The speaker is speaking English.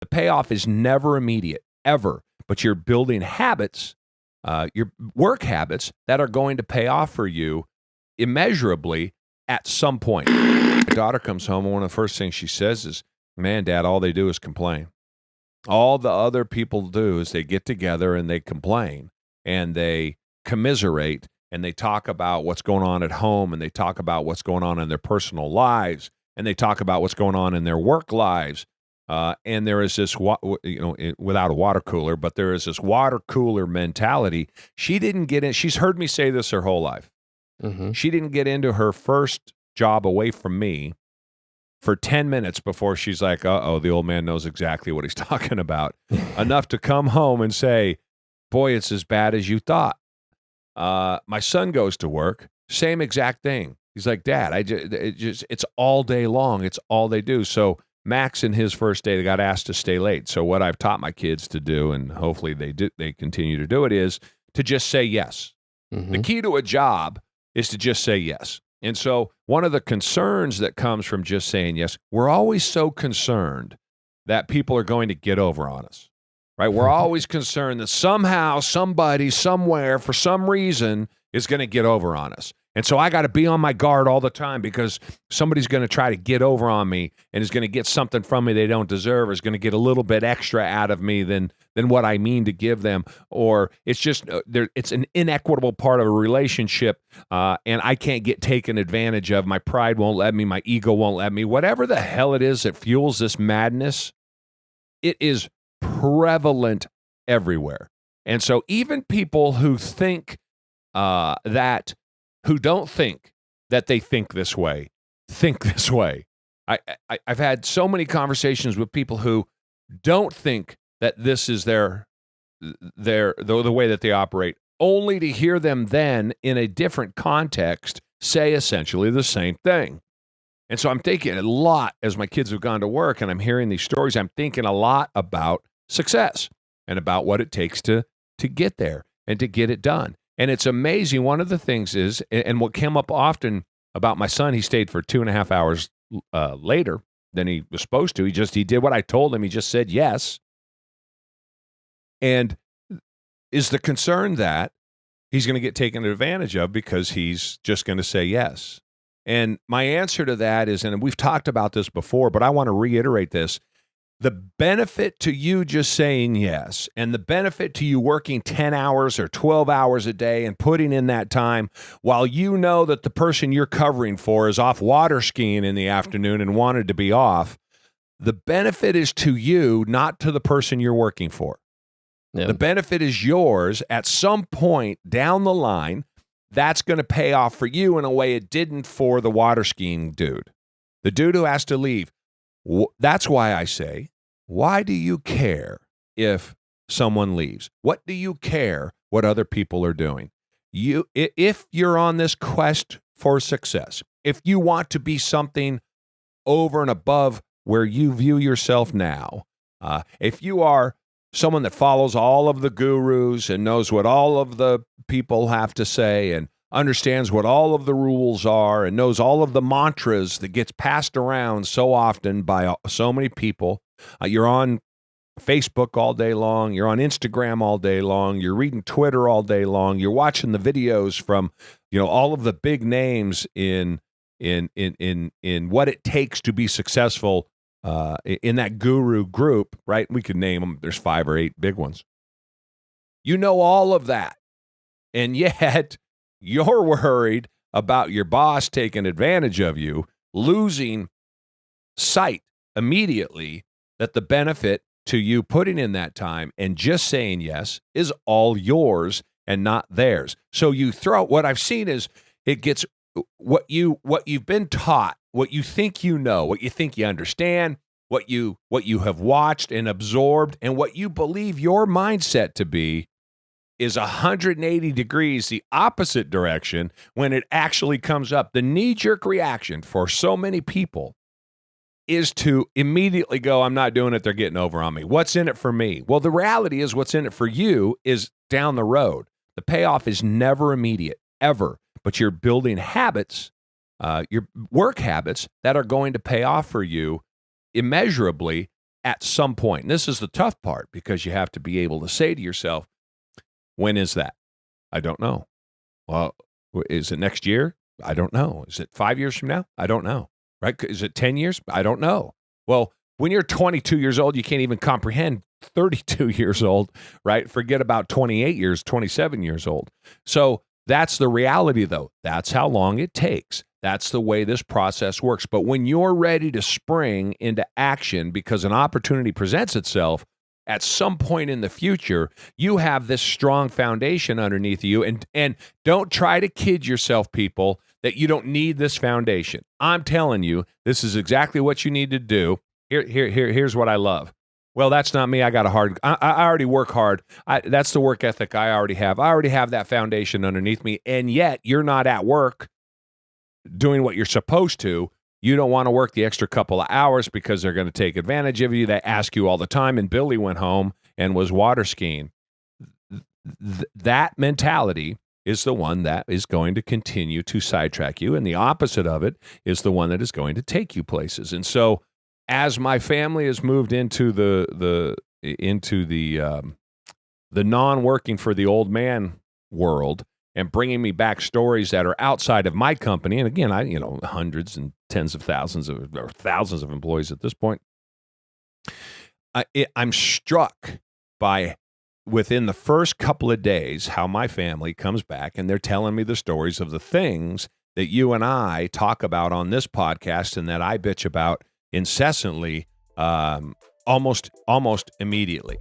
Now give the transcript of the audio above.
The payoff is never immediate, ever, but you're building habits, your work habits that are going to pay off for you immeasurably at some point. My daughter comes home, and one of the first things she says is, man, Dad, all they do is complain. All the other people do is they get together and they complain and they commiserate and they talk about what's going on at home and they talk about what's going on in their personal lives and they talk about what's going on in their work lives. And there is this, without a water cooler, but there is this water cooler mentality. She didn't get in. She's heard me say this her whole life. Mm-hmm. She didn't get into her first job away from me for 10 minutes before she's like, uh-oh, the old man knows exactly what he's talking about. Enough to come home and say, boy, it's as bad as you thought. My son goes to work, same exact thing. He's like, Dad, it's all day long. It's all they do. So Max, in his first day, they got asked to stay late. So what I've taught my kids to do, and hopefully they continue to do it, is to just say yes. Mm-hmm. The key to a job is to just say yes. And so one of the concerns that comes from just saying yes, we're always so concerned that people are going to get over on us, right? We're always concerned that somehow, somebody, somewhere, for some reason, is going to get over on us. And so I got to be on my guard all the time because somebody's going to try to get over on me and is going to get something from me they don't deserve, or is going to get a little bit extra out of me than what I mean to give them. Or it's just, it's an inequitable part of a relationship, and I can't get taken advantage of. My pride won't let me. My ego won't let me. Whatever the hell it is that fuels this madness, it is prevalent everywhere. And so even people who think who don't think that they think this way. I've had so many conversations with people who don't think that this is the way that they operate, only to hear them then in a different context say essentially the same thing. And so I'm thinking a lot as my kids have gone to work and I'm hearing these stories, I'm thinking a lot about success and about what it takes to get there and to get it done. And it's amazing. One of the things is, and what came up often about my son, he stayed for 2.5 hours later than he was supposed to. He did what I told him. He just said yes. And is the concern that he's going to get taken advantage of because he's just going to say yes? And my answer to that is, and we've talked about this before, but I want to reiterate this. The benefit to you just saying yes, and the benefit to you working 10 hours or 12 hours a day and putting in that time while you know that the person you're covering for is off water skiing in the afternoon and wanted to be off, the benefit is to you, not to the person you're working for. Yeah. The benefit is yours at some point down the line. That's going to pay off for you in a way it didn't for the water skiing dude. The dude who has to leave. That's why I say, why do you care if someone leaves? What do you care what other people are doing? If you're on this quest for success, if you want to be something over and above where you view yourself now, if you are someone that follows all of the gurus and knows what all of the people have to say and understands what all of the rules are and knows all of the mantras that gets passed around so often by so many people. You're on Facebook all day long. You're on Instagram all day long. You're reading Twitter all day long. You're watching the videos from, all of the big names in what it takes to be successful in that guru group, right? We could name them. There's 5 or 8 big ones. You know all of that. And yet you're worried about your boss taking advantage of you, losing sight immediately that the benefit to you putting in that time and just saying yes is all yours and not theirs. So you throw, what I've seen is it gets what you've been taught, what you think you know, what you think you understand, what you have watched and absorbed, and what you believe your mindset to be is 180 degrees the opposite direction when it actually comes up. The knee-jerk reaction for so many people is to immediately go, I'm not doing it, they're getting over on me. What's in it for me? Well, the reality is what's in it for you is down the road. The payoff is never immediate, ever, but you're building habits, your work habits that are going to pay off for you immeasurably at some point. And this is the tough part because you have to be able to say to yourself, when is that? I don't know. Well, is it next year? I don't know. Is it 5 years from now? I don't know. Right? Is it 10 years? I don't know. Well, when you're 22 years old, you can't even comprehend 32 years old, right? Forget about 28 years, 27 years old. So that's the reality, though. That's how long it takes. That's the way this process works. But when you're ready to spring into action because an opportunity presents itself, at some point in the future, you have this strong foundation underneath you. And don't try to kid yourself, people, that you don't need this foundation. I'm telling you, this is exactly what you need to do. Here's what I love. Well, that's not me. I already work hard. That's the work ethic I already have. I already have that foundation underneath me. And yet you're not at work doing what you're supposed to. You don't want to work the extra couple of hours because they're going to take advantage of you. They ask you all the time. And Billy went home and was water skiing. That mentality is the one that is going to continue to sidetrack you. And the opposite of it is the one that is going to take you places. And so as my family has moved into the non-working for the old man world and bringing me back stories that are outside of my company, and again, hundreds and tens of thousands or thousands of employees at this point, I'm struck by within the first couple of days how my family comes back and they're telling me the stories of the things that you and I talk about on this podcast and that I bitch about incessantly, almost immediately.